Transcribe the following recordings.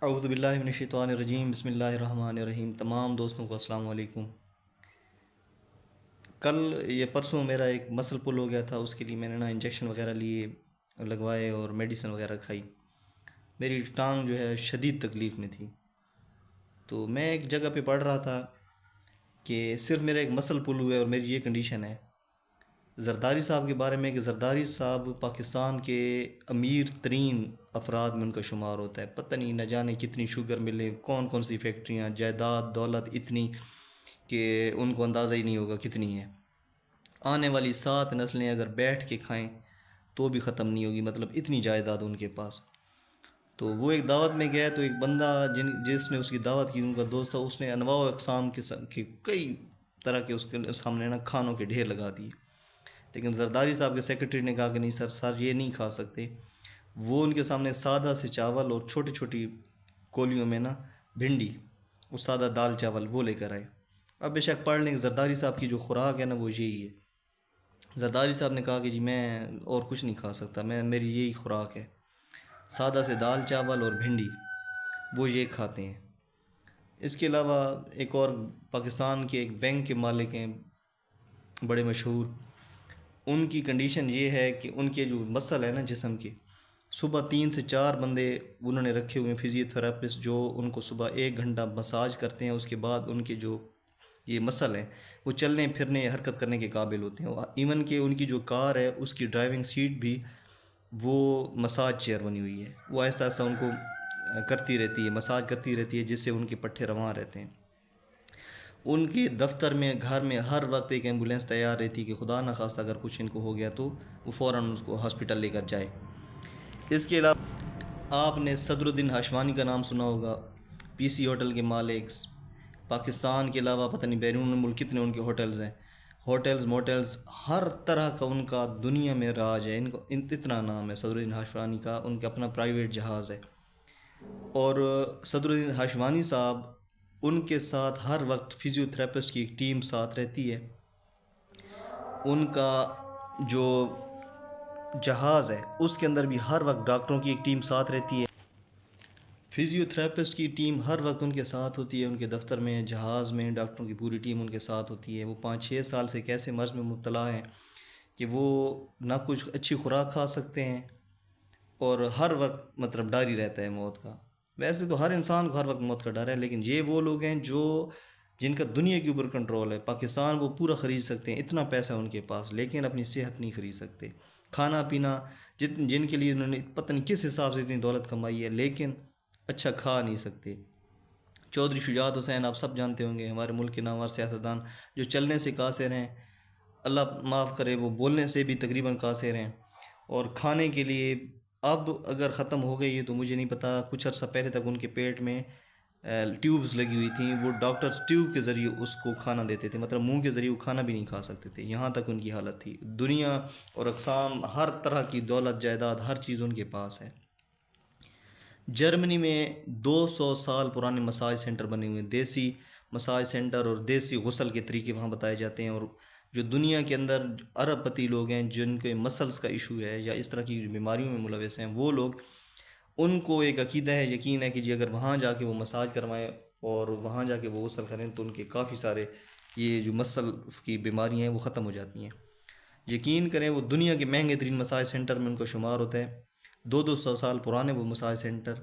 اعوذ باللہ من الشیطان الرجیم، بسم اللہ الرحمن الرحیم۔ تمام دوستوں کو السلام علیکم۔ کل یہ پرسوں میرا ایک مسل پل ہو گیا تھا، اس کے لیے میں نے انجیکشن وغیرہ لیے، لگوائے اور میڈیسن وغیرہ کھائی۔ میری ٹانگ جو ہے شدید تکلیف میں تھی، تو میں ایک جگہ پہ پڑھ رہا تھا کہ صرف میرا ایک مسل پل ہوا ہے اور میری یہ کنڈیشن ہے۔ زرداری صاحب کے بارے میں کہ زرداری صاحب پاکستان کے امیر ترین افراد میں ان کا شمار ہوتا ہے۔ پتہ نہیں نہ جانے کتنی شوگر ملیں، کون کون سی فیکٹریاں، جائیداد، دولت اتنی کہ ان کو اندازہ ہی نہیں ہوگا کتنی ہے۔ آنے والی 7 نسلیں اگر بیٹھ کے کھائیں تو بھی ختم نہیں ہوگی، مطلب اتنی جائیداد ان کے پاس۔ تو وہ ایک دعوت میں گیا تو ایک بندہ جس نے اس کی دعوت کی، ان کا دوست تھا، اس نے انواع و اقسام کے کئی طرح کے اس کے سامنے کھانوں کے ڈھیر لگا دیے۔ لیکن زرداری صاحب کے سیکرٹری نے کہا کہ نہیں سر یہ نہیں کھا سکتے۔ وہ ان کے سامنے سادہ سے چاول اور چھوٹی چھوٹی کولیوں میں بھنڈی، وہ سادہ دال چاول وہ لے کر آئے۔ اب بے شک پڑھ لیں کہ زرداری صاحب کی جو خوراک ہے وہ یہی ہے۔ زرداری صاحب نے کہا کہ جی میں اور کچھ نہیں کھا سکتا، میری یہی خوراک ہے، سادہ سے دال چاول اور بھنڈی، وہ یہ کھاتے ہیں۔ اس کے علاوہ ایک اور پاکستان کے ایک بینک کے مالک ہیں بڑے مشہور، ان کی کنڈیشن یہ ہے کہ ان کے جو مسل ہے جسم کے، صبح 3 سے 4 بندے انہوں نے رکھے ہوئے ہیں فزیو تھراپسٹ، جو ان کو صبح 1 گھنٹہ مساج کرتے ہیں۔ اس کے بعد ان کے جو یہ مسل ہیں وہ چلنے پھرنے حرکت کرنے کے قابل ہوتے ہیں۔ ایون کہ ان کی جو کار ہے اس کی ڈرائیونگ سیٹ بھی وہ مساج چیئر بنی ہوئی ہے، وہ آہستہ آہستہ ان کو کرتی رہتی ہے، مساج کرتی رہتی ہے، جس سے ان کے پٹھے رواں رہتے ہیں۔ ان کے دفتر میں، گھر میں ہر وقت ایک ایمبولینس تیار رہتی کہ خدا نخواستہ اگر کچھ ان کو ہو گیا تو وہ فوراً اس کو ہاسپٹل لے کر جائے۔ اس کے علاوہ آپ نے صدر الدین ہاشمانی کا نام سنا ہوگا، پی سی ہوٹل کے مالک۔ پاکستان کے علاوہ پتہ نہیں بیرون ملک کتنے ان کے ہوٹلز ہیں، ہوٹلز موٹلز ہر طرح کا ان کا دنیا میں راج ہے۔ اتنا نام ہے صدر الدین ہاشمانی کا، ان کا اپنا پرائیویٹ جہاز ہے۔ اور صدر الدین ہاشمانی صاحب، ان کے ساتھ ہر وقت فزیو تھراپسٹ کی ایک ٹیم ساتھ رہتی ہے۔ ان کا جو جہاز ہے اس کے اندر بھی ہر وقت ڈاکٹروں کی ایک ٹیم ساتھ رہتی ہے، فزیو تھراپسٹ کی ٹیم ہر وقت ان کے ساتھ ہوتی ہے۔ ان کے دفتر میں، جہاز میں ڈاکٹروں کی پوری ٹیم ان کے ساتھ ہوتی ہے۔ وہ 5-6 سال سے ایک ایسے مرض میں مبتلا ہیں کہ وہ نہ کچھ اچھی خوراک کھا سکتے ہیں اور ہر وقت مطلب ڈر ہی رہتا ہے موت کا۔ ویسے تو ہر انسان کو ہر وقت موت کا ڈر ہے، لیکن یہ وہ لوگ ہیں جن کا دنیا کے اوپر کنٹرول ہے۔ پاکستان وہ پورا خرید سکتے ہیں، اتنا پیسہ ان کے پاس، لیکن اپنی صحت نہیں خرید سکتے۔ کھانا پینا جن کے لیے انہوں نے پتہ نہیں کس حساب سے اتنی دولت کمائی ہے، لیکن اچھا کھا نہیں سکتے۔ چودھری شجاعت حسین آپ سب جانتے ہوں گے، ہمارے ملک کے نامور سیاستدان، جو چلنے سے قاصر ہیں، اللہ معاف کرے، وہ بولنے سے بھی تقریباً قاصر ہیں۔ اور کھانے کے لیے اب اگر ختم ہو گئی ہے تو مجھے نہیں پتہ، کچھ عرصہ پہلے تک ان کے پیٹ میں ٹیوبز لگی ہوئی تھیں، وہ ڈاکٹرز ٹیوب کے ذریعے اس کو کھانا دیتے تھے، مطلب منہ کے ذریعے وہ کھانا بھی نہیں کھا سکتے تھے، یہاں تک ان کی حالت تھی۔ دنیا اور اقسام، ہر طرح کی دولت جائیداد، ہر چیز ان کے پاس ہے۔ جرمنی میں 200 سال پرانے مساج سینٹر بنے ہوئے ہیں، دیسی مساج سینٹر اور دیسی غسل کے طریقے وہاں بتائے جاتے ہیں۔ اور جو دنیا کے اندر ارب پتی لوگ ہیں جن کے مسلز کا ایشو ہے یا اس طرح کی بیماریوں میں ملوث ہیں، وہ لوگ، ان کو ایک عقیدہ ہے، یقین ہے کہ جی اگر وہاں جا کے وہ مساج کروائیں اور وہاں جا کے وہ غسل کریں تو ان کے کافی سارے یہ جو مسلز کی بیماریاں ہیں وہ ختم ہو جاتی ہیں۔ یقین کریں وہ دنیا کے مہنگے ترین مساج سینٹر میں ان کو شمار ہوتا ہے۔ 200 سال پرانے وہ مساج سینٹر،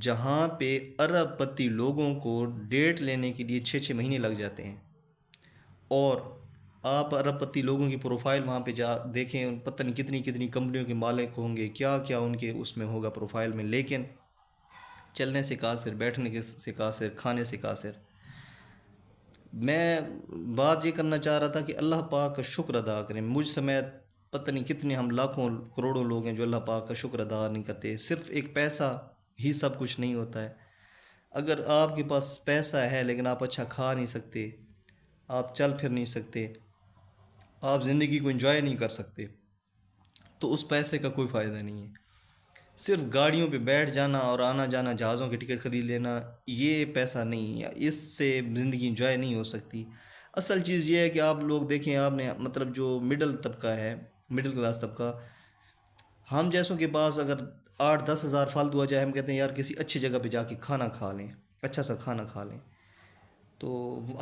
جہاں پہ ارب پتی لوگوں کو ڈیٹ لینے کے لیے 6 مہینے لگ جاتے ہیں۔ اور آپ ارب پتی لوگوں کی پروفائل وہاں پہ جا دیکھیں، پتہ نہیں کتنی کتنی کمپنیوں کے مالک ہوں گے، کیا کیا ان کے اس میں ہوگا پروفائل میں، لیکن چلنے سے قاصر، بیٹھنے سے قاصر، کھانے سے قاصر۔ میں بات یہ کرنا چاہ رہا تھا کہ اللہ پاک کا شکر ادا کریں، مجھ سمیت پتہ نہیں کتنے ہم لاکھوں کروڑوں لوگ ہیں جو اللہ پاک کا شکر ادا نہیں کرتے۔ صرف ایک پیسہ ہی سب کچھ نہیں ہوتا ہے۔ اگر آپ کے پاس پیسہ ہے لیکن آپ اچھا کھا نہیں سکتے، آپ چل پھر نہیں سکتے، آپ زندگی کو انجوائے نہیں کر سکتے، تو اس پیسے کا کوئی فائدہ نہیں ہے۔ صرف گاڑیوں پہ بیٹھ جانا اور آنا جانا، جہازوں کے ٹکٹ خرید لینا، یہ پیسہ نہیں ہے، اس سے زندگی انجوائے نہیں ہو سکتی۔ اصل چیز یہ ہے کہ آپ لوگ دیکھیں، آپ نے مطلب جو مڈل طبقہ ہے، مڈل کلاس طبقہ، ہم جیسوں کے پاس اگر 8-10 ہزار فالتو آ جائے، ہم کہتے ہیں یار کسی اچھی جگہ پہ جا کے کھانا کھا لیں، اچھا سا کھانا کھا لیں. تو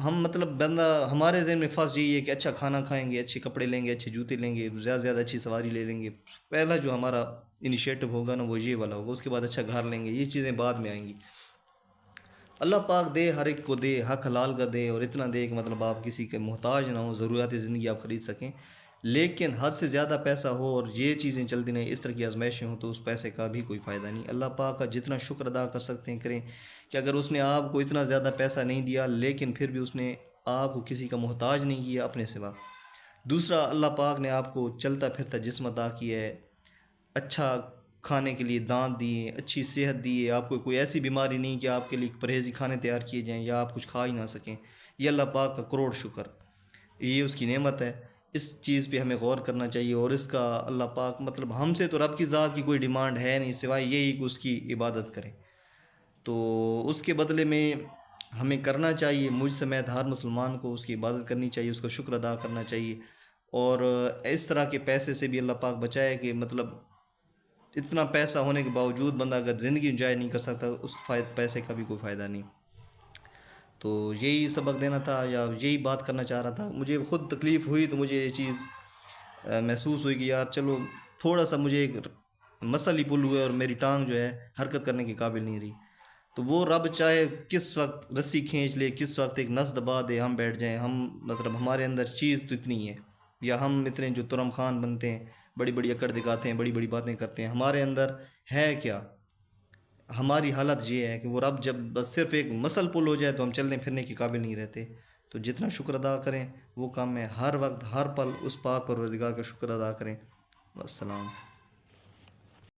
ہم مطلب بندہ ہمارے ذہن میں فرسٹ یہی ہے کہ اچھا کھانا کھائیں گے، اچھے کپڑے لیں گے، اچھے جوتے لیں گے، زیادہ سے زیادہ اچھی سواری لے لیں گے. پہلا جو ہمارا انیشیٹو ہوگا نا وہ یہ والا ہوگا. اس کے بعد اچھا گھر لیں گے، یہ چیزیں بعد میں آئیں گی. اللہ پاک دے، ہر ایک کو دے، حق حلال کا دے، اور اتنا دے کہ مطلب آپ کسی کے محتاج نہ ہوں، ضروریات زندگی آپ خرید سکیں. لیکن حد سے زیادہ پیسہ ہو اور یہ چیزیں چلتی نہیں، اس طرح کی آزمائشیں ہوں، تو اس پیسے کا بھی کوئی فائدہ نہیں. اللہ پاک کا جتنا شکر ادا کر سکتے ہیں کریں، کہ اگر اس نے آپ کو اتنا زیادہ پیسہ نہیں دیا لیکن پھر بھی اس نے آپ کو کسی کا محتاج نہیں کیا اپنے سوا. دوسرا، اللہ پاک نے آپ کو چلتا پھرتا جسم عطا کیا ہے، اچھا کھانے کے لیے دانت دیے، اچھی صحت دی ہے، آپ کو کوئی ایسی بیماری نہیں کہ آپ کے لیے پرہیزی کھانے تیار کیے جائیں یا آپ کچھ کھا ہی نہ سکیں. یہ اللہ پاک کا کروڑ شکر، یہ اس کی نعمت ہے. اس چیز پہ ہمیں غور کرنا چاہیے. اور اس کا اللہ پاک مطلب ہم سے تو رب کی ذات کی کوئی ڈیمانڈ ہے نہیں سوائے یہی کہ اس کی عبادت کریں. تو اس کے بدلے میں ہمیں کرنا چاہیے، مجھ سمیت ہر مسلمان کو اس کی عبادت کرنی چاہیے، اس کا شکر ادا کرنا چاہیے. اور اس طرح کے پیسے سے بھی اللہ پاک بچائے کہ مطلب اتنا پیسہ ہونے کے باوجود بندہ اگر زندگی انجوائے نہیں کر سکتا، اس پیسے کا بھی کوئی فائدہ نہیں. تو یہی سبق دینا تھا یا یہی بات کرنا چاہ رہا تھا. مجھے خود تکلیف ہوئی تو مجھے یہ چیز محسوس ہوئی کہ یار چلو تھوڑا سا مجھے ایک مسل ہی پل ہوئے اور میری ٹانگ جو ہے حرکت کرنے کے قابل نہیں رہی. تو وہ رب چاہے کس وقت رسی کھینچ لے، کس وقت ایک نس دبا دے، ہم بیٹھ جائیں، ہم مطلب ہمارے اندر چیز تو اتنی ہے، یا ہم اتنے جو ترم خان بنتے ہیں، بڑی بڑی اکڑ دکھاتے ہیں، بڑی بڑی باتیں کرتے ہیں، ہمارے اندر ہے کیا؟ ہماری حالت یہ ہے کہ وہ رب جب بس صرف ایک مسل پل ہو جائے تو ہم چلنے پھرنے کے قابل نہیں رہتے. تو جتنا شکر ادا کریں وہ کام ہے، ہر وقت ہر پل اس پاک پروردگار کا شکر ادا کریں. السلام.